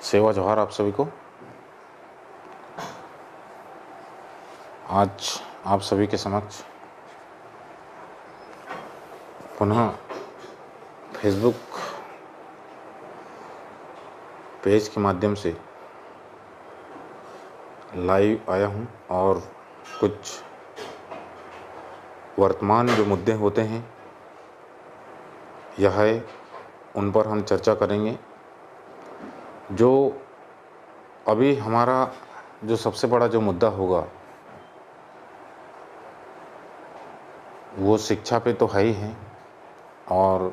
सेवा जोहार आप सभी को। आज आप सभी के समक्ष पुनः फेसबुक पेज के माध्यम से लाइव आया हूं और कुछ वर्तमान जो मुद्दे होते हैं यह है उन पर हम चर्चा करेंगे। जो अभी हमारा जो सबसे बड़ा जो मुद्दा होगा वो शिक्षा पे तो है ही है और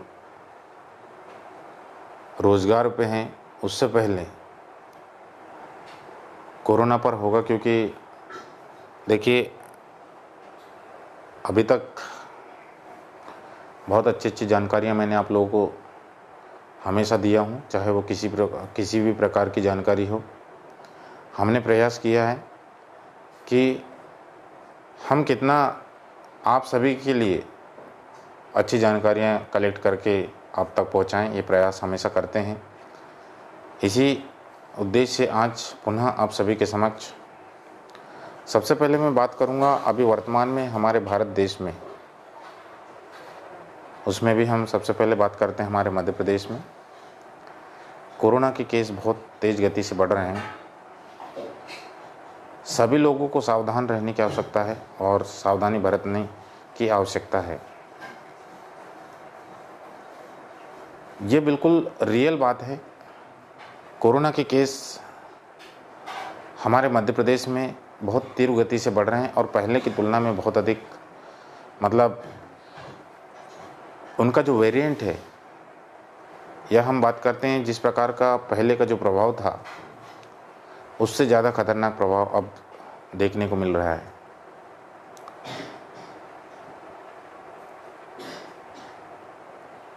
रोज़गार पे हैं। उससे पहले कोरोना पर होगा, क्योंकि देखिए अभी तक बहुत अच्छी अच्छी जानकारियां मैंने आप लोगों को हमेशा दिया हूं, चाहे वो किसी भी प्रकार की जानकारी हो। हमने प्रयास किया है कि हम कितना आप सभी के लिए अच्छी जानकारियां कलेक्ट करके आप तक पहुंचाएं, ये प्रयास हमेशा करते हैं। इसी उद्देश्य से आज पुनः आप सभी के समक्ष सबसे पहले मैं बात करूंगा अभी वर्तमान में हमारे भारत देश में, उसमें भी हम सबसे पहले बात करते हैं हमारे मध्य प्रदेश में। कोरोना के केस बहुत तेज़ गति से बढ़ रहे हैं। सभी लोगों को सावधान रहने की आवश्यकता है और सावधानी बरतने की आवश्यकता है। ये बिल्कुल रियल बात है। कोरोना के केस हमारे मध्य प्रदेश में बहुत तीव्र गति से बढ़ रहे हैं और पहले की तुलना में बहुत अधिक, मतलब उनका जो वेरिएंट है, यह हम बात करते हैं जिस प्रकार का पहले का जो प्रभाव था उससे ज़्यादा खतरनाक प्रभाव अब देखने को मिल रहा है।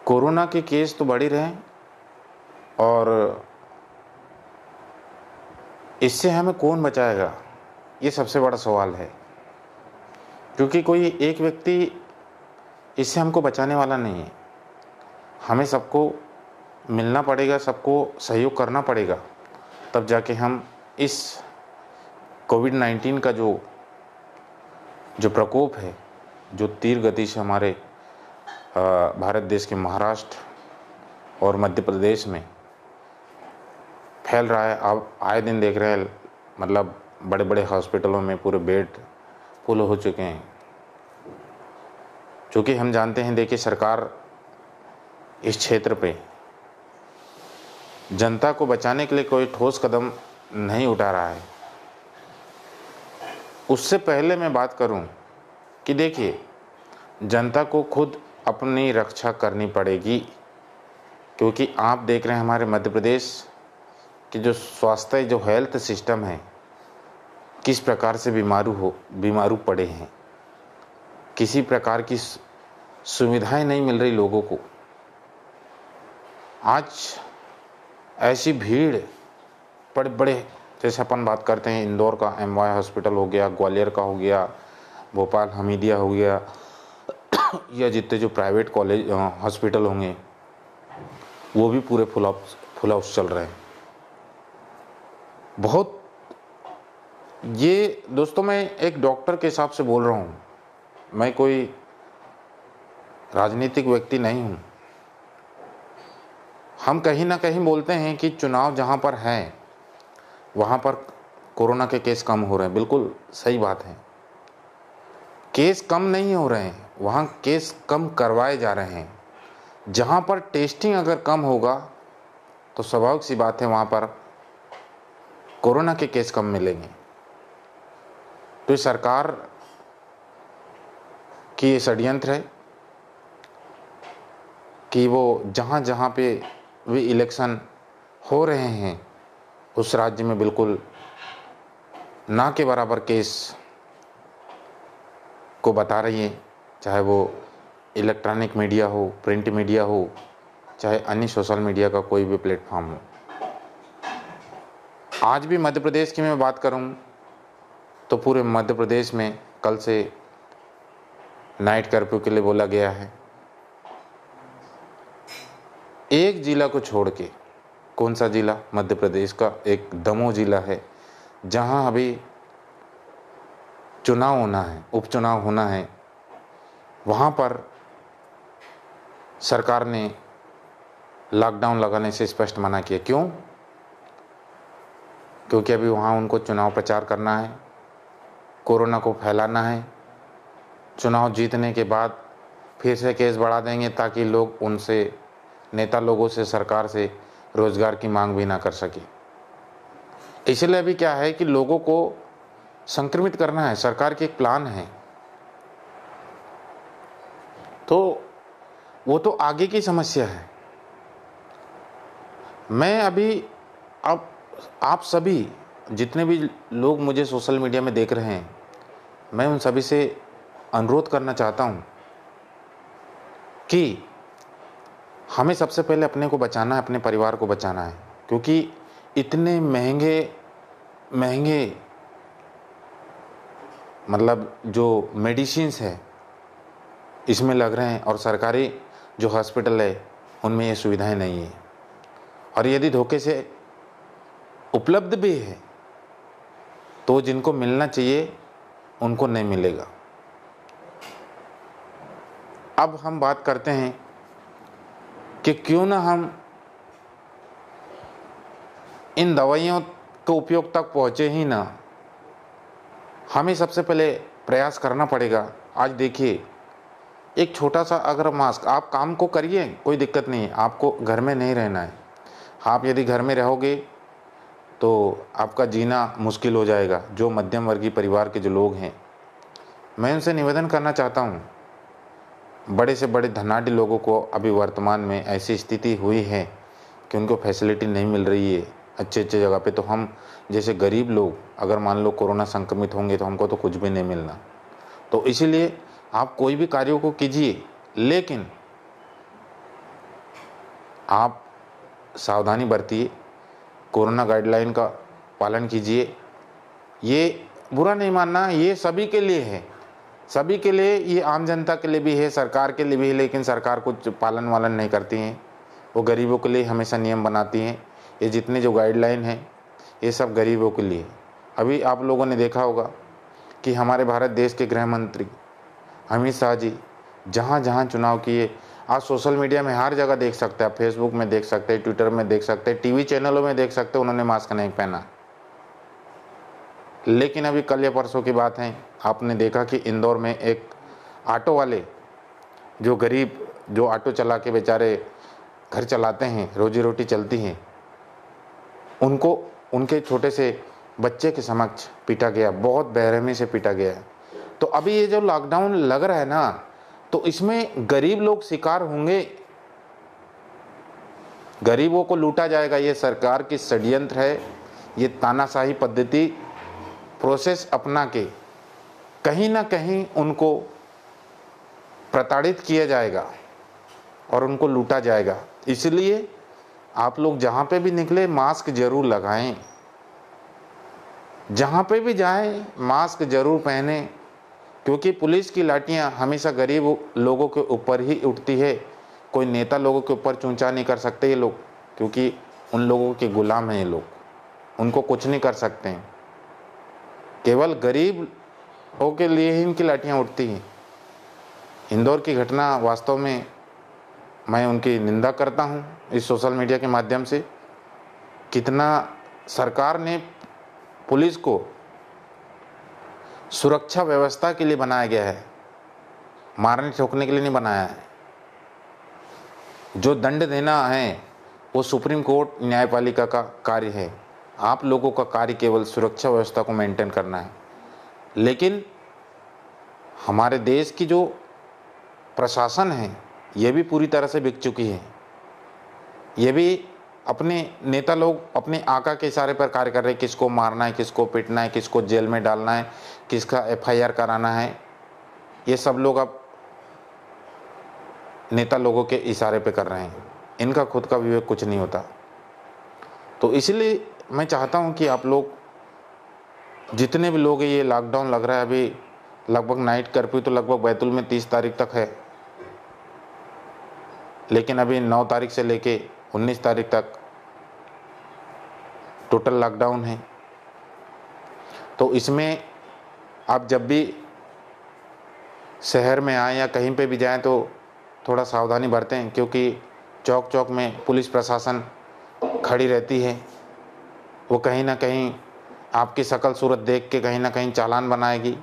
कोरोना के केस तो बढ़ ही रहे हैं और इससे हमें कौन बचाएगा, ये सबसे बड़ा सवाल है। क्योंकि कोई एक व्यक्ति इससे हमको बचाने वाला नहीं है। हमें सबको मिलना पड़ेगा, सबको सहयोग करना पड़ेगा, तब जाके हम इस कोविड-19 का जो प्रकोप है, जो तीव्र गति से हमारे भारत देश के महाराष्ट्र और मध्य प्रदेश में फैल रहा है। आप आए दिन देख रहे हैं, मतलब बड़े बड़े हॉस्पिटलों में पूरे बेड फुल हो चुके हैं। क्योंकि हम जानते हैं, देखिए सरकार इस क्षेत्र पे जनता को बचाने के लिए कोई ठोस कदम नहीं उठा रहा है। उससे पहले मैं बात करूं कि देखिए जनता को खुद अपनी रक्षा करनी पड़ेगी। क्योंकि आप देख रहे हैं हमारे मध्य प्रदेश की जो स्वास्थ्य जो हेल्थ सिस्टम है, किस प्रकार से बीमारू पड़े हैं। किसी प्रकार की सुविधाएं नहीं मिल रही लोगों को। आज ऐसी भीड़ बड़े बड़े, जैसे अपन बात करते हैं इंदौर का MY हॉस्पिटल हो गया, ग्वालियर का हो गया, भोपाल हमीदिया हो गया, या जितने जो प्राइवेट कॉलेज हॉस्पिटल होंगे वो भी पूरे फुल हाउस चल रहे हैं। बहुत, ये दोस्तों मैं एक डॉक्टर के हिसाब से बोल रहा हूँ, मैं कोई राजनीतिक व्यक्ति नहीं हूँ। हम कहीं ना कहीं बोलते हैं कि चुनाव जहाँ पर है वहाँ पर कोरोना के केस कम हो रहे हैं। बिल्कुल सही बात है, केस कम नहीं हो रहे हैं, वहाँ केस कम करवाए जा रहे हैं। जहाँ पर टेस्टिंग अगर कम होगा तो स्वाभाविक सी बात है वहाँ पर कोरोना के केस कम मिलेंगे। तो ये सरकार की ये षड्यंत्र है कि वो जहाँ जहाँ पे भी इलेक्शन हो रहे हैं उस राज्य में बिल्कुल ना के बराबर केस को बता रही है, चाहे वो इलेक्ट्रॉनिक मीडिया हो, प्रिंट मीडिया हो, चाहे अन्य सोशल मीडिया का कोई भी प्लेटफॉर्म हो। आज भी मध्य प्रदेश की मैं बात करूं तो पूरे मध्य प्रदेश में कल से नाइट कर्फ्यू के लिए बोला गया है। एक जिला को छोड़ के कौन सा ज़िला? मध्य प्रदेश का एक दमोह ज़िला है, जहां अभी चुनाव होना है, उपचुनाव होना है। वहां पर सरकार ने लॉकडाउन लगाने से स्पष्ट मना किया। क्यों? क्योंकि अभी वहाँ उनको चुनाव प्रचार करना है, कोरोना को फैलाना है। चुनाव जीतने के बाद फिर से केस बढ़ा देंगे ताकि लोग उनसे, नेता लोगों से, सरकार से रोजगार की मांग भी ना कर सके। इसलिए अभी क्या है कि लोगों को संक्रमित करना है, सरकार की एक प्लान है। तो वो तो आगे की समस्या है। मैं अभी, अब आप सभी जितने भी लोग मुझे सोशल मीडिया में देख रहे हैं, मैं उन सभी से अनुरोध करना चाहता हूं कि हमें सबसे पहले अपने को बचाना है, अपने परिवार को बचाना है। क्योंकि इतने महंगे महंगे मतलब जो मेडिसिन्स है इसमें लग रहे हैं, और सरकारी जो हॉस्पिटल है उनमें ये सुविधाएं नहीं है। और यदि धोखे से उपलब्ध भी है तो जिनको मिलना चाहिए उनको नहीं मिलेगा। अब हम बात करते हैं कि क्यों ना हम इन दवाइयों के उपयोग तक पहुँचे ही ना। हमें सबसे पहले प्रयास करना पड़ेगा। आज देखिए, एक छोटा सा अगर मास्क, आप काम को करिए, कोई दिक्कत नहीं है, आपको घर में नहीं रहना है। आप यदि घर में रहोगे तो आपका जीना मुश्किल हो जाएगा। जो मध्यम वर्गीय परिवार के जो लोग हैं, मैं उनसे निवेदन करना चाहता हूँ, बड़े से बड़े धनाढ्य लोगों को अभी वर्तमान में ऐसी स्थिति हुई है कि उनको फैसिलिटी नहीं मिल रही है अच्छे अच्छे जगह पे। तो हम जैसे गरीब लोग अगर मान लो कोरोना संक्रमित होंगे तो हमको तो कुछ भी नहीं मिलना। तो इसीलिए आप कोई भी कार्यों को कीजिए, लेकिन आप सावधानी बरतिए, कोरोना गाइडलाइन का पालन कीजिए। ये बुरा नहीं मानना, ये सभी के लिए है, सभी के लिए, ये आम जनता के लिए भी है, सरकार के लिए भी है। लेकिन सरकार कुछ पालन वालन नहीं करती हैं, वो गरीबों के लिए हमेशा नियम बनाती हैं। ये जितने जो गाइडलाइन हैं ये सब गरीबों के लिए। अभी आप लोगों ने देखा होगा कि हमारे भारत देश के गृह मंत्री अमित शाह जी जहाँ जहाँ चुनाव किए, आज सोशल मीडिया में हर जगह देख सकते हैं, आप फेसबुक में देख सकते हैं, ट्विटर में देख सकते हैं, टीवी चैनलों में देख सकते हैं, उन्होंने मास्क नहीं पहना। लेकिन अभी कल या परसों की बात है, आपने देखा कि इंदौर में एक ऑटो वाले, जो गरीब, जो ऑटो चला के बेचारे घर चलाते हैं, रोजी रोटी चलती है, उनको उनके छोटे से बच्चे के समक्ष पीटा गया, बहुत बेरहमी से पीटा गया है। तो अभी ये जो लॉकडाउन लग रहा है ना, तो इसमें गरीब लोग शिकार होंगे, गरीबों को लूटा जाएगा। ये सरकार की षड्यंत्र है, ये तानाशाही पद्धति, प्रोसेस अपना के कहीं ना कहीं उनको प्रताड़ित किया जाएगा और उनको लूटा जाएगा। इसलिए आप लोग जहाँ पे भी निकले मास्क जरूर लगाएं, जहाँ पे भी जाएं मास्क जरूर पहने। क्योंकि पुलिस की लाठियाँ हमेशा गरीब लोगों के ऊपर ही उठती है, कोई नेता लोगों के ऊपर चूंचा नहीं कर सकते ये लोग, क्योंकि उन लोगों के गुलाम हैं ये लोग, उनको कुछ नहीं कर सकते हैं। केवल गरीबों के लिए ही इनकी लाठियाँ उठती हैं। इंदौर की घटना वास्तव में मैं उनकी निंदा करता हूं इस सोशल मीडिया के माध्यम से। कितना सरकार ने पुलिस को सुरक्षा व्यवस्था के लिए बनाया गया है, मारने ठोकने के लिए नहीं बनाया है। जो दंड देना है वो सुप्रीम कोर्ट न्यायपालिका का कार्य है। आप लोगों का कार्य केवल सुरक्षा व्यवस्था को मेंटेन करना है। लेकिन हमारे देश की जो प्रशासन है ये भी पूरी तरह से बिक चुकी है। ये भी अपने नेता लोग अपने आका के इशारे पर कार्य कर रहे हैं, किसको मारना है, किसको पीटना है, किसको जेल में डालना है, किसका एफआईआर कराना है। ये सब लोग अब नेता लोगों के इशारे पे कर रहे हैं, इनका खुद का विवेक कुछ नहीं होता। तो इसलिए मैं चाहता हूं कि आप लोग जितने भी लोग हैं, ये लॉकडाउन लग रहा है अभी, लगभग नाइट कर्फ्यू तो लगभग बैतूल में 30 तारीख तक है, लेकिन अभी 9 तारीख से लेके 19 तारीख तक टोटल लॉकडाउन है। तो इसमें आप जब भी शहर में आएँ या कहीं पे भी जाएँ तो थोड़ा सावधानी बरतें, क्योंकि चौक चौक में पुलिस प्रशासन खड़ी रहती है। वो कहीं ना कहीं आपकी शक्ल सूरत देख के कहीं ना कहीं चालान बनाएगी,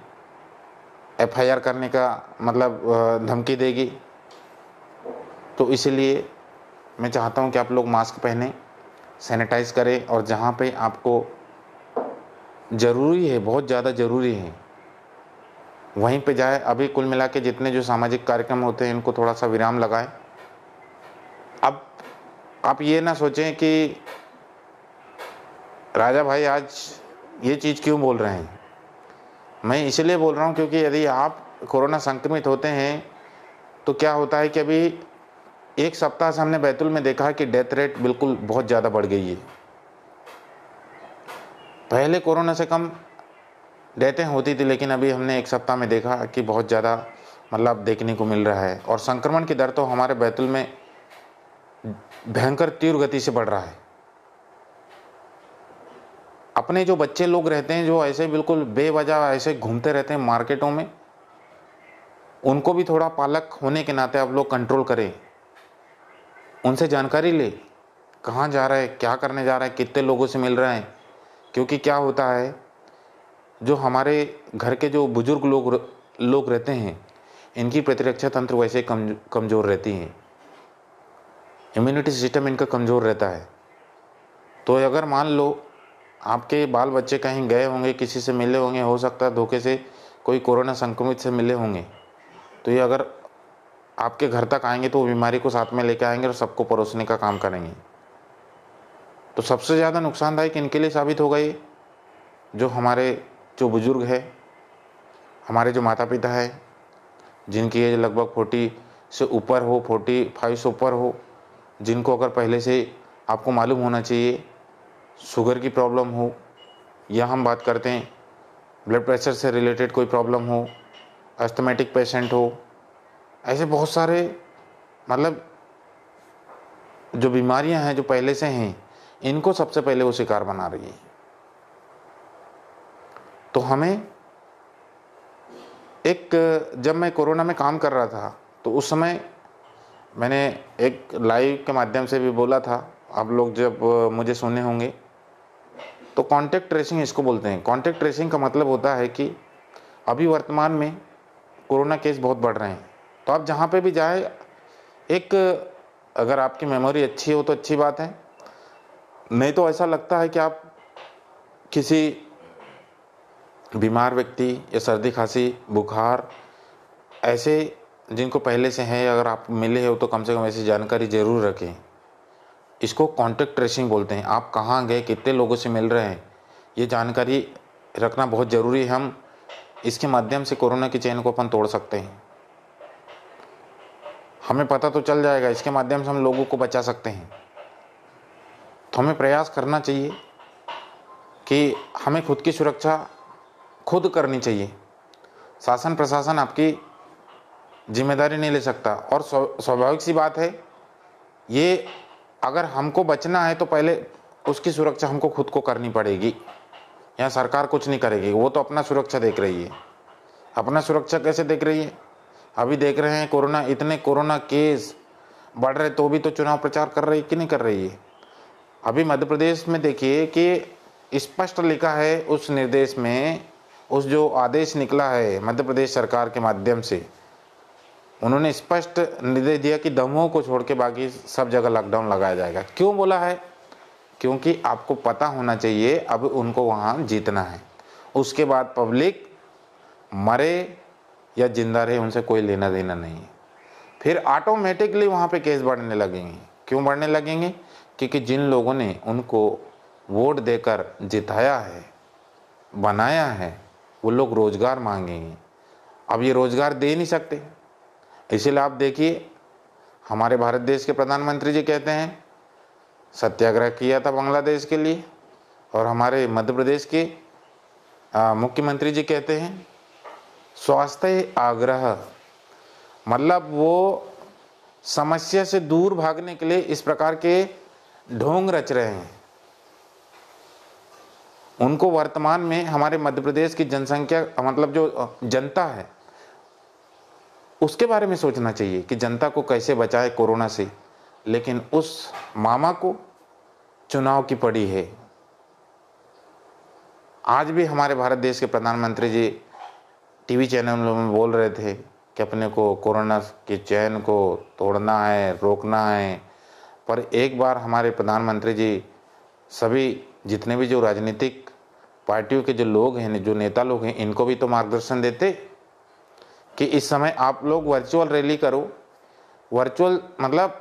एफआईआर करने का मतलब धमकी देगी। तो इसीलिए मैं चाहता हूं कि आप लोग मास्क पहनें, सैनिटाइज करें, और जहां पे आपको ज़रूरी है, बहुत ज़्यादा ज़रूरी है, वहीं पे जाए। अभी कुल मिला के जितने जो सामाजिक कार्यक्रम होते हैं इनको थोड़ा सा विराम लगाएं। अब आप ये ना सोचें कि राजा भाई आज ये चीज़ क्यों बोल रहे हैं। मैं इसलिए बोल रहा हूँ क्योंकि यदि आप कोरोना संक्रमित होते हैं तो क्या होता है कि अभी एक सप्ताह से हमने बैतूल में देखा है कि डेथ रेट बिल्कुल बहुत ज़्यादा बढ़ गई है। पहले कोरोना से कम डेथें होती थी, लेकिन अभी हमने एक सप्ताह में देखा कि बहुत ज़्यादा मतलब देखने को मिल रहा है। और संक्रमण की दर तो हमारे बैतूल में भयंकर तीव्र गति से बढ़ रहा है। अपने जो बच्चे लोग रहते हैं जो ऐसे बिल्कुल बेवजह ऐसे घूमते रहते हैं मार्केटों में, उनको भी थोड़ा पालक होने के नाते आप लोग कंट्रोल करें, उनसे जानकारी ले, कहाँ जा रहा है, क्या करने जा रहा है, कितने लोगों से मिल रहा है। क्योंकि क्या होता है, जो हमारे घर के जो बुजुर्ग लोग रहते हैं, इनकी प्रतिरक्षा तंत्र वैसे कमज़ोर रहती है, इम्यूनिटी सिस्टम इनका कमज़ोर रहता है। तो अगर मान लो आपके बाल बच्चे कहीं गए होंगे, किसी से मिले होंगे, हो सकता है धोखे से कोई कोरोना संक्रमित से मिले होंगे, तो ये अगर आपके घर तक आएंगे तो बीमारी को साथ में लेकर आएंगे और सबको परोसने का काम करेंगे। तो सबसे ज़्यादा नुकसानदायक इनके लिए साबित होगा ये, जो बुज़ुर्ग है, हमारे जो माता पिता है, जिनकी एज लगभग 40 से ऊपर हो, 45 से ऊपर हो, जिनको अगर पहले से आपको मालूम होना चाहिए शुगर की प्रॉब्लम हो, या हम बात करते हैं ब्लड प्रेशर से रिलेटेड कोई प्रॉब्लम हो, अस्थमेटिक पेशेंट हो, ऐसे बहुत सारे मतलब जो बीमारियां हैं जो पहले से हैं, इनको सबसे पहले वो शिकार बना रही है। तो हमें जब मैं कोरोना में काम कर रहा था तो उस समय मैंने एक लाइव के माध्यम से भी बोला था, आप लोग जब मुझे सुने होंगे, तो कॉन्टैक्ट ट्रेसिंग इसको बोलते हैं। कॉन्टैक्ट ट्रेसिंग का मतलब होता है कि अभी वर्तमान में कोरोना केस बहुत बढ़ रहे हैं, तो आप जहाँ पे भी जाए, अगर आपकी मेमोरी अच्छी हो तो अच्छी बात है, नहीं तो ऐसा लगता है कि आप किसी बीमार व्यक्ति या सर्दी खांसी बुखार ऐसे जिनको पहले से है, अगर आप मिले हो तो कम से कम ऐसी जानकारी ज़रूर रखें। इसको कॉन्टैक्ट ट्रेसिंग बोलते हैं। आप कहाँ गए, कितने लोगों से मिल रहे हैं, ये जानकारी रखना बहुत ज़रूरी है। हम इसके माध्यम से कोरोना की चेन को अपन तोड़ सकते हैं। हमें पता तो चल जाएगा, इसके माध्यम से हम लोगों को बचा सकते हैं। तो हमें प्रयास करना चाहिए कि हमें खुद की सुरक्षा खुद करनी चाहिए। शासन प्रशासन आपकी जिम्मेदारी नहीं ले सकता। और स्वाभाविक सी बात है, ये अगर हमको बचना है तो पहले उसकी सुरक्षा हमको खुद को करनी पड़ेगी। यहाँ सरकार कुछ नहीं करेगी, वो तो अपना सुरक्षा देख रही है। अपना सुरक्षा कैसे देख रही है? अभी देख रहे हैं इतने कोरोना केस बढ़ रहे तो भी तो चुनाव प्रचार कर रही कि नहीं कर रही है। अभी मध्य प्रदेश में देखिए कि स्पष्ट लिखा है उस निर्देश में, उस जो आदेश निकला है मध्य प्रदेश सरकार के माध्यम से, उन्होंने स्पष्ट निर्देश दिया कि दमोह को छोड़ के बाकी सब जगह लॉकडाउन लगाया जाएगा। क्यों बोला है? क्योंकि आपको पता होना चाहिए अब उनको वहाँ जीतना है। उसके बाद पब्लिक मरे या जिंदा रहे, उनसे कोई लेना देना नहीं है। फिर ऑटोमेटिकली वहाँ पे केस बढ़ने लगेंगे। क्यों बढ़ने लगेंगे? क्योंकि जिन लोगों ने उनको वोट देकर जिताया है, बनाया है, वो लोग रोजगार मांगेंगे। अब ये रोजगार दे नहीं सकते, इसीलिए आप देखिए हमारे भारत देश के प्रधानमंत्री जी कहते हैं सत्याग्रह किया था बांग्लादेश के लिए, और हमारे मध्य प्रदेश के मुख्यमंत्री जी कहते हैं स्वास्थ्य आग्रह। मतलब वो समस्या से दूर भागने के लिए इस प्रकार के ढोंग रच रहे हैं। उनको वर्तमान में हमारे मध्य प्रदेश की जनसंख्या मतलब जो जनता है उसके बारे में सोचना चाहिए कि जनता को कैसे बचाए कोरोना से। लेकिन उस मामा को चुनाव की पड़ी है। आज भी हमारे भारत देश के प्रधानमंत्री जी टीवी चैनलों में बोल रहे थे कि अपने को कोरोना के चैन को तोड़ना है, रोकना है। पर एक बार हमारे प्रधानमंत्री जी सभी जितने भी जो राजनीतिक पार्टियों के जो लोग हैं, जो नेता लोग हैं, इनको भी तो मार्गदर्शन देते कि इस समय आप लोग वर्चुअल रैली करो, वर्चुअल मतलब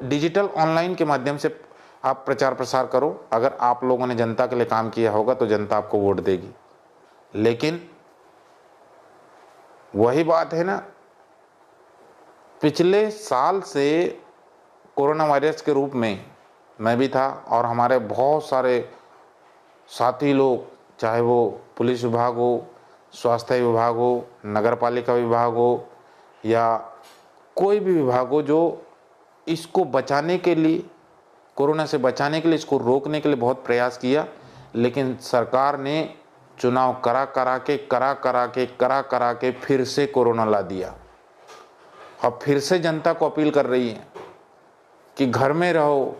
डिजिटल ऑनलाइन के माध्यम से आप प्रचार प्रसार करो। अगर आप लोगों ने जनता के लिए काम किया होगा तो जनता आपको वोट देगी। लेकिन वही बात है ना, पिछले साल से कोरोना वायरस के रूप में मैं भी था और हमारे बहुत सारे साथी लोग, चाहे वो पुलिस विभाग हो, स्वास्थ्य विभाग हो, नगर पालिका विभाग हो या कोई भी विभाग हो, जो इसको बचाने के लिए, कोरोना से बचाने के लिए, इसको रोकने के लिए बहुत प्रयास किया। लेकिन सरकार ने चुनाव करा करा के फिर से कोरोना ला दिया। अब फिर से जनता को अपील कर रही है कि घर में रहो,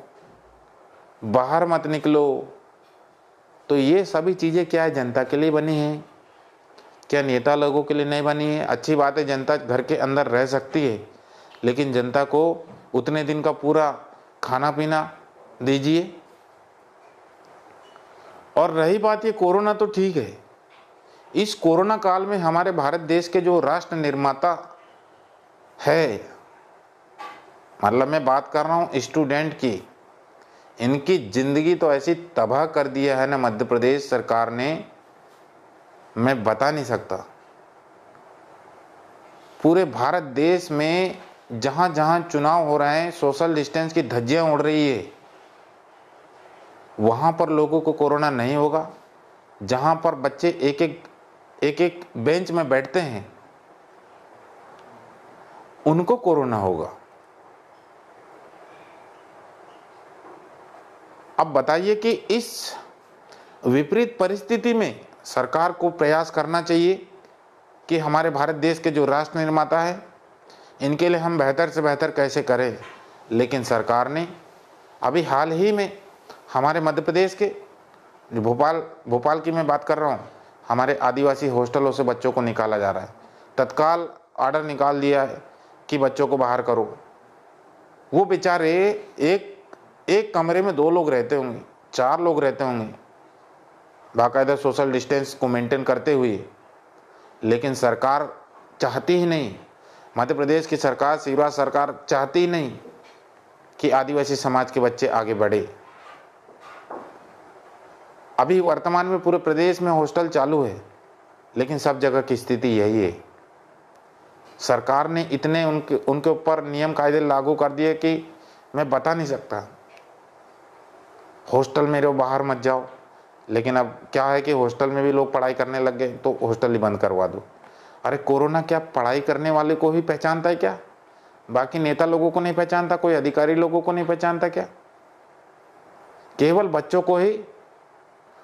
बाहर मत निकलो। तो ये सभी चीज़ें क्या है, जनता के लिए बनी है, क्या नेता लोगों के लिए नहीं बनी है? अच्छी बात है, जनता घर के अंदर रह सकती है, लेकिन जनता को उतने दिन का पूरा खाना पीना दीजिए। और रही बात ये कोरोना, तो ठीक है, इस कोरोना काल में हमारे भारत देश के जो राष्ट्र निर्माता है, मतलब मैं बात कर रहा हूँ स्टूडेंट की, इनकी जिंदगी तो ऐसी तबाह कर दिया है ना मध्य प्रदेश सरकार ने, मैं बता नहीं सकता। पूरे भारत देश में जहां जहां चुनाव हो रहे हैं, सोशल डिस्टेंस की धज्जियां उड़ रही है, वहां पर लोगों को कोरोना नहीं होगा। जहां पर बच्चे एक एक बेंच में बैठते हैं, उनको कोरोना होगा। अब बताइए कि इस विपरीत परिस्थिति में सरकार को प्रयास करना चाहिए कि हमारे भारत देश के जो राष्ट्र निर्माता है, इनके लिए हम बेहतर से बेहतर कैसे करें। लेकिन सरकार ने अभी हाल ही में हमारे मध्य प्रदेश के भोपाल की मैं बात कर रहा हूँ, हमारे आदिवासी हॉस्टलों से बच्चों को निकाला जा रहा है। तत्काल ऑर्डर निकाल दिया है कि बच्चों को बाहर करो। वो बेचारे एक कमरे में 2 लोग रहते होंगे, 4 लोग रहते होंगे, बाकायदा सोशल डिस्टेंस को मेंटेन करते हुए। लेकिन सरकार चाहती ही नहीं, मध्य प्रदेश की सरकार, शिवराज सरकार चाहती ही नहीं कि आदिवासी समाज के बच्चे आगे बढ़े। अभी वर्तमान में पूरे प्रदेश में हॉस्टल चालू है, लेकिन सब जगह की स्थिति यही है। सरकार ने इतने उनके ऊपर नियम कायदे लागू कर दिए कि मैं बता नहीं सकता। हॉस्टल में रहो, बाहर मत जाओ। लेकिन अब क्या है कि हॉस्टल में भी लोग पढ़ाई करने लग गए, तो हॉस्टल ही बंद करवा दो। अरे कोरोना क्या पढ़ाई करने वाले को ही पहचानता है क्या? बाकी नेता लोगों को नहीं पहचानता? कोई अधिकारी लोगों को नहीं पहचानता क्या? केवल बच्चों को ही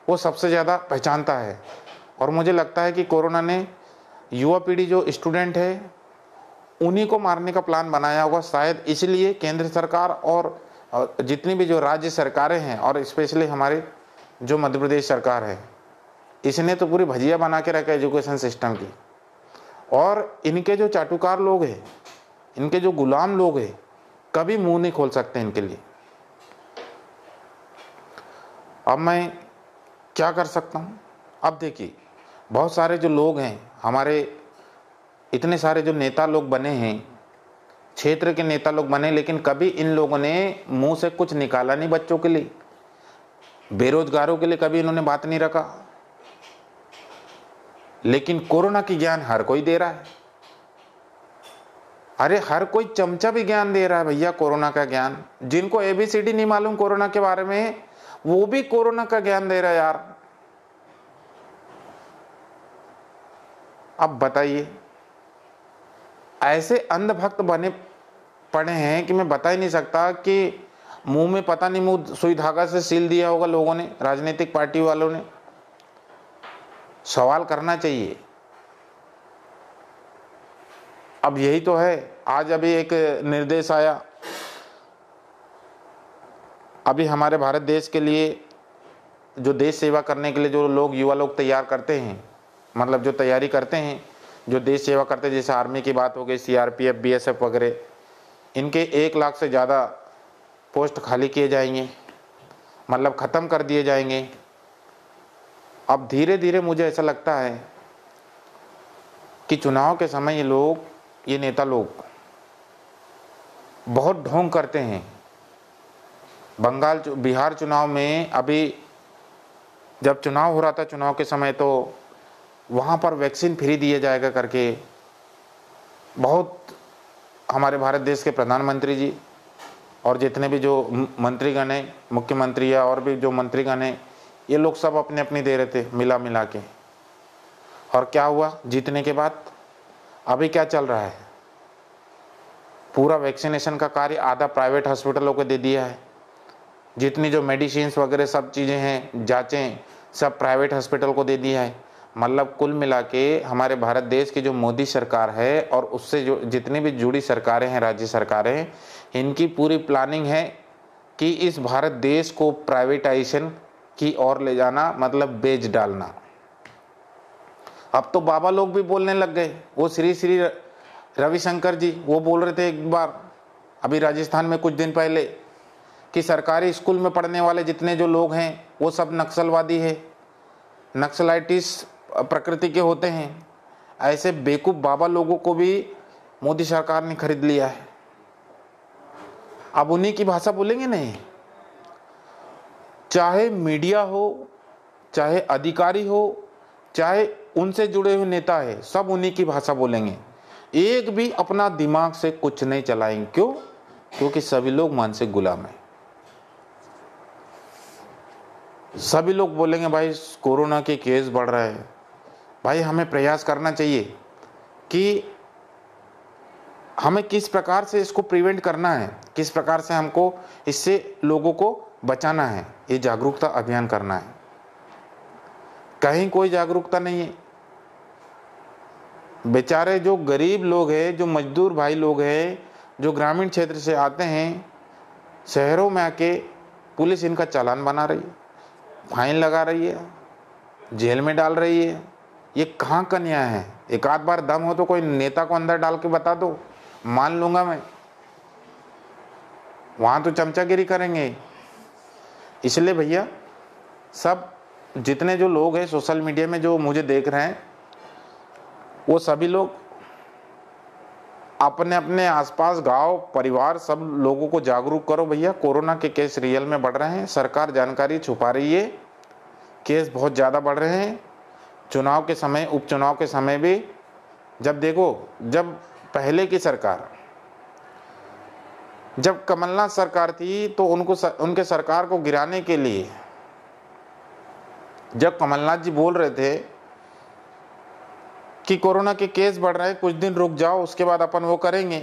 वो सबसे ज़्यादा पहचानता है। और मुझे लगता है कि कोरोना ने युवा पीढ़ी जो स्टूडेंट है, उन्हीं को मारने का प्लान बनाया होगा। शायद इसलिए केंद्र सरकार और जितनी भी जो राज्य सरकारें हैं, और स्पेशली हमारे जो मध्य प्रदेश सरकार है, इसने तो पूरी भजिया बना के रखा एजुकेशन सिस्टम की। और इनके जो चाटुकार लोग हैं, इनके जो गुलाम लोग हैं, कभी मुंह नहीं खोल सकते इनके लिए। अब मैं क्या कर सकता हूँ? अब देखिए, बहुत सारे जो लोग हैं हमारे, इतने सारे जो नेता लोग बने हैं, क्षेत्र के नेता लोग बने, लेकिन कभी इन लोगों ने मुंह से कुछ निकाला नहीं बच्चों के लिए, बेरोजगारों के लिए कभी इन्होंने बात नहीं रखा। लेकिन कोरोना की ज्ञान हर कोई दे रहा है। अरे हर कोई चमचा भी ज्ञान दे रहा है भैया, कोरोना का ज्ञान। जिनको ABCD नहीं मालूम कोरोना के बारे में, वो भी कोरोना का ज्ञान दे रहा है यार। अब बताइए, ऐसे अंधभक्त बने पड़े हैं कि मैं बता ही नहीं सकता कि मुंह में पता नहीं मुंह सुई धागा से सील दिया होगा लोगों ने, राजनीतिक पार्टी वालों ने, सवाल करना चाहिए। अब यही तो है, आज अभी एक निर्देश आया, अभी हमारे भारत देश के लिए जो देश सेवा करने के लिए जो लोग युवा लोग तैयार करते हैं, मतलब जो तैयारी करते हैं, जो देश सेवा करते हैं, जैसे आर्मी की बात हो गई, सीआरपीएफ, बीएसएफ वगैरह, इनके 1 लाख से ज़्यादा पोस्ट खाली किए जाएंगे, मतलब ख़त्म कर दिए जाएंगे। अब धीरे धीरे मुझे ऐसा लगता है कि चुनाव के समय ये लोग, ये नेता लोग बहुत ढोंग करते हैं। बिहार चुनाव में अभी जब चुनाव हो रहा था, चुनाव के समय तो वहाँ पर वैक्सीन फ्री दिया जाएगा करके बहुत हमारे भारत देश के प्रधानमंत्री जी और जितने भी जो मंत्रीगण हैं, मुख्यमंत्री या और भी जो मंत्रीगण हैं, ये लोग सब अपने अपनी दे रहे थे मिला के। और क्या हुआ जीतने के बाद? अभी क्या चल रहा है? पूरा वैक्सीनेशन का कार्य आधा प्राइवेट हॉस्पिटलों को दे दिया है। जितनी जो मेडिसिन्स वगैरह सब चीज़ें हैं, जांचें, सब प्राइवेट हॉस्पिटल को दे दिया है। मतलब कुल मिला के हमारे भारत देश की जो मोदी सरकार है और उससे जो जितनी भी जुड़ी सरकारें हैं, राज्य सरकारें, इनकी पूरी प्लानिंग है कि इस भारत देश को प्राइवेटाइजेशन की ओर ले जाना, मतलब बेच डालना। अब तो बाबा लोग भी बोलने लग गए। वो श्री श्री रविशंकर जी, वो बोल रहे थे एक बार अभी राजस्थान में कुछ दिन पहले कि सरकारी स्कूल में पढ़ने वाले जितने जो लोग हैं वो सब नक्सलवादी है, नक्सलाइटिस प्रकृति के होते हैं। ऐसे बेवकूफ़ बाबा लोगों को भी मोदी सरकार ने खरीद लिया है। अब उन्हीं की भाषा बोलेंगे नहीं, चाहे मीडिया हो, चाहे अधिकारी हो, चाहे उनसे जुड़े हुए नेता है, सब उन्हीं की भाषा बोलेंगे। एक भी अपना दिमाग से कुछ नहीं चलाएंगे। क्यों? क्योंकि सभी लोग मानसिक गुलाम हैं। सभी लोग बोलेंगे भाई कोरोना के केस बढ़ रहे हैं। भाई हमें प्रयास करना चाहिए कि हमें किस प्रकार से इसको प्रिवेंट करना है, किस प्रकार से हमको इससे लोगों को बचाना है। ये जागरूकता अभियान करना है। कहीं कोई जागरूकता नहीं है। बेचारे जो गरीब लोग हैं, जो मजदूर भाई लोग हैं, जो ग्रामीण क्षेत्र से आते हैं, शहरों में आके पुलिस इनका चालान बना रही है, फाइन लगा रही है, जेल में डाल रही है। ये कहाँ का न्याय है? एक आध बार दम हो तो कोई नेता को अंदर डाल के बता दो, मान लूंगा मैं। वहाँ तो चमचागिरी करेंगे। इसलिए भैया सब जितने जो लोग हैं सोशल मीडिया में जो मुझे देख रहे हैं, वो सभी लोग अपने अपने आसपास गांव, परिवार, सब लोगों को जागरूक करो। भैया कोरोना के केस रियल में बढ़ रहे हैं, सरकार जानकारी छुपा रही है, केस बहुत ज़्यादा बढ़ रहे हैं। चुनाव के समय, उपचुनाव के समय भी जब देखो, जब पहले की सरकार, जब कमलनाथ सरकार थी तो उनके सरकार को गिराने के लिए जब कमलनाथ जी बोल रहे थे कि कोरोना के केस बढ़ रहे हैं, कुछ दिन रुक जाओ, उसके बाद अपन वो करेंगे,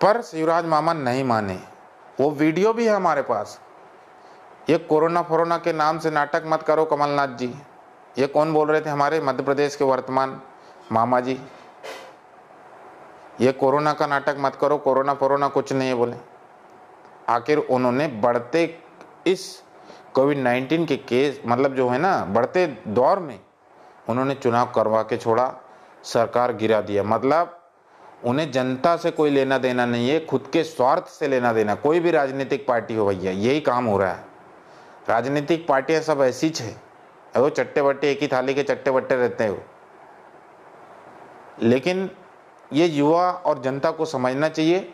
पर शिवराज मामा नहीं माने। वो वीडियो भी है हमारे पास। ये कोरोना के नाम से नाटक मत करो कमलनाथ जी। ये कौन बोल रहे थे? हमारे मध्य प्रदेश के वर्तमान मामा जी। ये कोरोना का नाटक मत करो, कोरोना कुछ नहीं है बोले। आखिर उन्होंने बढ़ते इस कोविड-19 के केस, मतलब जो है ना, बढ़ते दौर में उन्होंने चुनाव करवा के छोड़ा, सरकार गिरा दिया। मतलब उन्हें जनता से कोई लेना देना नहीं है, खुद के स्वार्थ से लेना देना। कोई भी राजनीतिक पार्टी हो भैया, यही काम हो रहा है। राजनीतिक पार्टियां सब ऐसी है, वो चट्टे बट्टे, एक ही थाली के चट्टे बट्टे रहते हैं। लेकिन ये युवा और जनता को समझना चाहिए।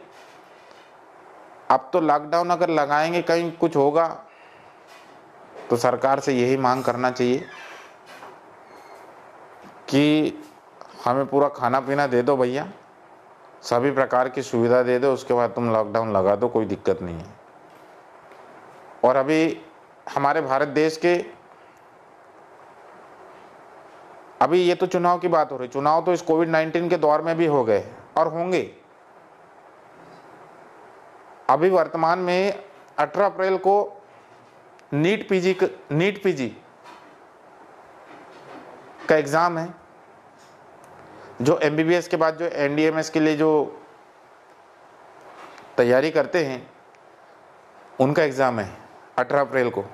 अब तो लॉकडाउन अगर लगाएंगे, कहीं कुछ होगा तो सरकार से यही मांग करना चाहिए कि हमें पूरा खाना पीना दे दो भैया, सभी प्रकार की सुविधा दे दो, उसके बाद तुम लॉकडाउन लगा दो, कोई दिक्कत नहीं है। और अभी हमारे भारत देश के, अभी ये तो चुनाव की बात हो रही, चुनाव तो इस कोविड-19 के दौर में भी हो गए और होंगे। अभी वर्तमान में 18 अप्रैल को नीट पीजी का एग्ज़ाम है, जो एमबीबीएस के बाद जो एनडीएमएस के लिए जो तैयारी करते हैं उनका एग्ज़ाम है 18 अप्रैल को।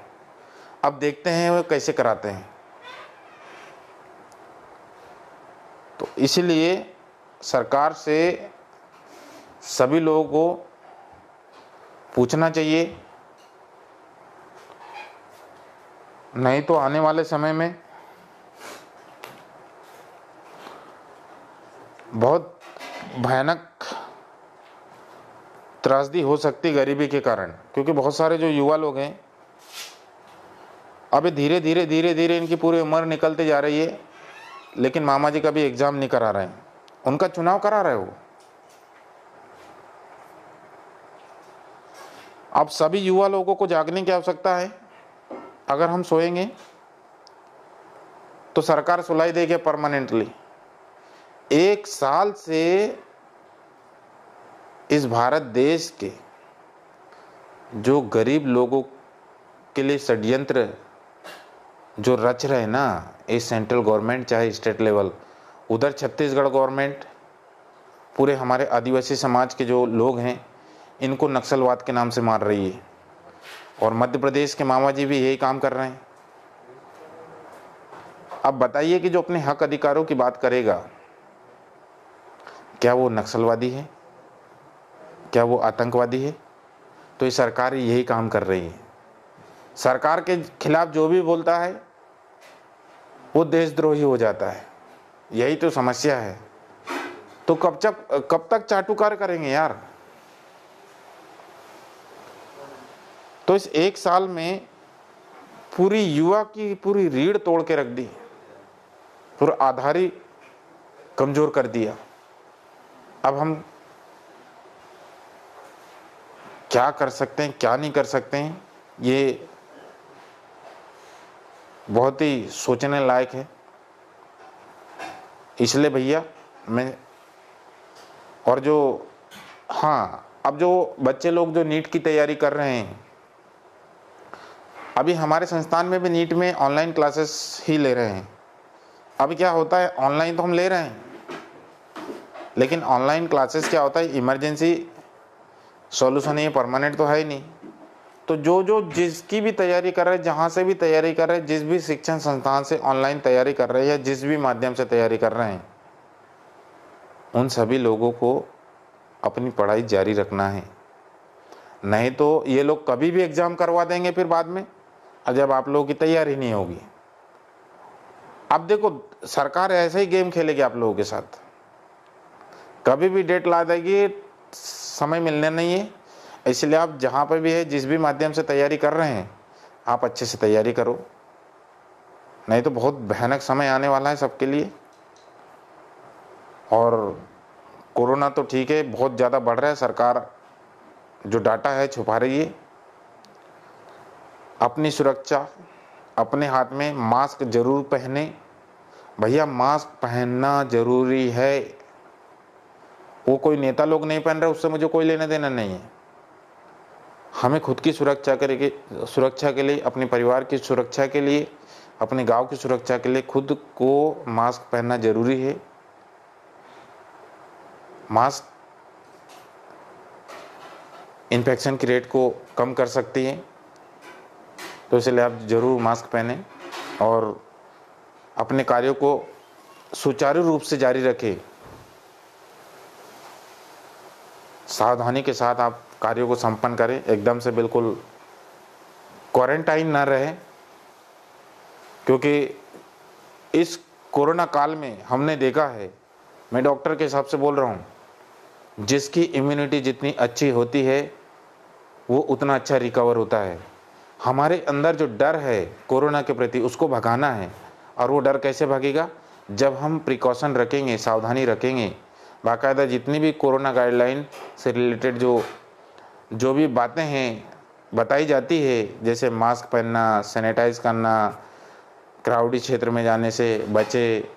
अब देखते हैं वो कैसे कराते हैं। तो इसलिए सरकार से सभी लोगों को पूछना चाहिए, नहीं तो आने वाले समय में बहुत भयानक त्रासदी हो सकती गरीबी के कारण, क्योंकि बहुत सारे जो युवा लोग हैं अभी धीरे धीरे इनकी पूरी उम्र निकलती जा रही है, लेकिन मामा जी का भी एग्ज़ाम नहीं करा रहे हैं, उनका चुनाव करा रहे हो। अब सभी युवा लोगों को जागने की आवश्यकता है। अगर हम सोएंगे तो सरकार सुलाई देगी परमानेंटली। 1 साल से इस भारत देश के जो गरीब लोगों के लिए षड्यंत्र जो रच रहे हैं ना, ये सेंट्रल गवर्नमेंट चाहे स्टेट लेवल, उधर छत्तीसगढ़ गवर्नमेंट पूरे हमारे आदिवासी समाज के जो लोग हैं इनको नक्सलवाद के नाम से मार रही है, और मध्य प्रदेश के मामा जी भी यही काम कर रहे हैं। अब बताइए कि जो अपने हक अधिकारों की बात करेगा, क्या वो नक्सलवादी है? क्या वो आतंकवादी है? तो ये सरकार यही काम कर रही है। सरकार के खिलाफ जो भी बोलता है वो देशद्रोही हो जाता है। यही तो समस्या है। तो कब तक चाटुकार करेंगे यार? तो इस 1 साल में पूरी युवा की पूरी रीढ़ तोड़ के रख दी, पूरा आधार ही कमजोर कर दिया। अब हम क्या कर सकते हैं, क्या नहीं कर सकते हैं, ये बहुत ही सोचने लायक है। इसलिए भैया मैं, और जो अब जो बच्चे लोग जो नीट की तैयारी कर रहे हैं, अभी हमारे संस्थान में भी नीट में ऑनलाइन क्लासेस ही ले रहे हैं। अभी क्या होता है, ऑनलाइन तो हम ले रहे हैं, लेकिन ऑनलाइन क्लासेस क्या होता है, इमरजेंसी सॉल्यूशन है, ये परमानेंट तो है ही नहीं। तो जो जिसकी भी तैयारी कर रहे हैं, जहाँ से भी तैयारी कर रहे हैं, जिस भी शिक्षण संस्थान से ऑनलाइन तैयारी कर रहे हैं या जिस भी माध्यम से तैयारी कर रहे हैं, उन सभी लोगों को अपनी पढ़ाई जारी रखना है। नहीं तो ये लोग कभी भी एग्ज़ाम करवा देंगे फिर बाद में, और जब आप लोगों की तैयारी नहीं होगी। अब देखो सरकार ऐसे ही गेम खेलेगी आप लोगों के साथ, कभी भी डेट ला देगी, समय मिलने नहीं है। इसलिए आप जहाँ पर भी है, जिस भी माध्यम से तैयारी कर रहे हैं, आप अच्छे से तैयारी करो, नहीं तो बहुत भयानक समय आने वाला है सबके लिए। और कोरोना तो ठीक है, बहुत ज़्यादा बढ़ रहा है, सरकार जो डाटा है छुपा रही है। अपनी सुरक्षा अपने हाथ में, मास्क जरूर पहने भैया, मास्क पहनना जरूरी है। वो कोई नेता लोग नहीं पहन रहे, उससे मुझे कोई लेना देना नहीं है। हमें खुद की सुरक्षा के लिए, अपने परिवार की सुरक्षा के लिए, अपने गांव की सुरक्षा के लिए खुद को मास्क पहनना जरूरी है। मास्क इन्फेक्शन की रेट को कम कर सकती है, तो इसलिए आप जरूर मास्क पहनें और अपने कार्यों को सुचारू रूप से जारी रखें। सावधानी के साथ आप कार्यों को संपन्न करें, एकदम से बिल्कुल क्वारंटाइन ना रहे, क्योंकि इस कोरोना काल में हमने देखा है, मैं डॉक्टर के हिसाब से बोल रहा हूँ, जिसकी इम्यूनिटी जितनी अच्छी होती है वो उतना अच्छा रिकवर होता है। हमारे अंदर जो डर है कोरोना के प्रति, उसको भगाना है। और वो डर कैसे भागेगा? जब हम प्रिकॉशन रखेंगे, सावधानी रखेंगे, बाकायदा जितनी भी कोरोना गाइडलाइन से रिलेटेड जो भी बातें हैं बताई जाती है, जैसे मास्क पहनना, सैनिटाइज करना, क्राउडी क्षेत्र में जाने से बचे,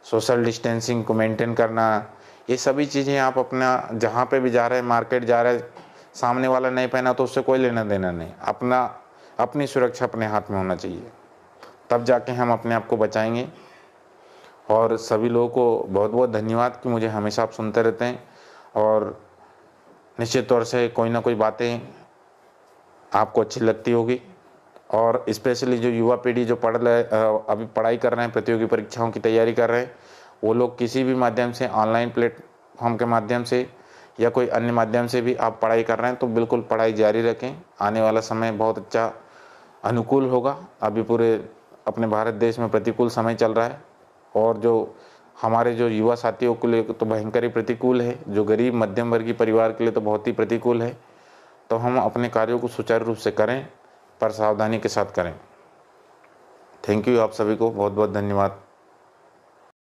सोशल डिस्टेंसिंग को मेंटेन करना, ये सभी चीज़ें आप अपना जहाँ पे भी जा रहे हैं, मार्केट जा रहे हैं, सामने वाला नहीं पहना तो उससे कोई लेना देना नहीं। अपनी सुरक्षा अपने हाथ में होना चाहिए, तब जाके हम अपने आप को बचाएंगे। और सभी लोगों को बहुत बहुत धन्यवाद कि मुझे हमेशा आप सुनते रहते हैं। और निश्चित तौर से कोई ना कोई बातें आपको अच्छी लगती होगी। और स्पेशली जो युवा पीढ़ी जो अभी पढ़ाई कर रहे हैं, प्रतियोगी परीक्षाओं की तैयारी कर रहे हैं, वो लोग किसी भी माध्यम से, ऑनलाइन प्लेटफॉर्म के माध्यम से या कोई अन्य माध्यम से भी आप पढ़ाई कर रहे हैं तो बिल्कुल पढ़ाई जारी रखें। आने वाला समय बहुत अच्छा अनुकूल होगा। अभी पूरे अपने भारत देश में प्रतिकूल समय चल रहा है और जो हमारे जो युवा साथियों के लिए तो भयंकर ही प्रतिकूल है, जो गरीब मध्यम वर्गीय परिवार के लिए तो बहुत ही प्रतिकूल है। तो हम अपने कार्यों को सुचारू रूप से करें, पर सावधानी के साथ करें। थैंक यू, आप सभी को बहुत बहुत धन्यवाद।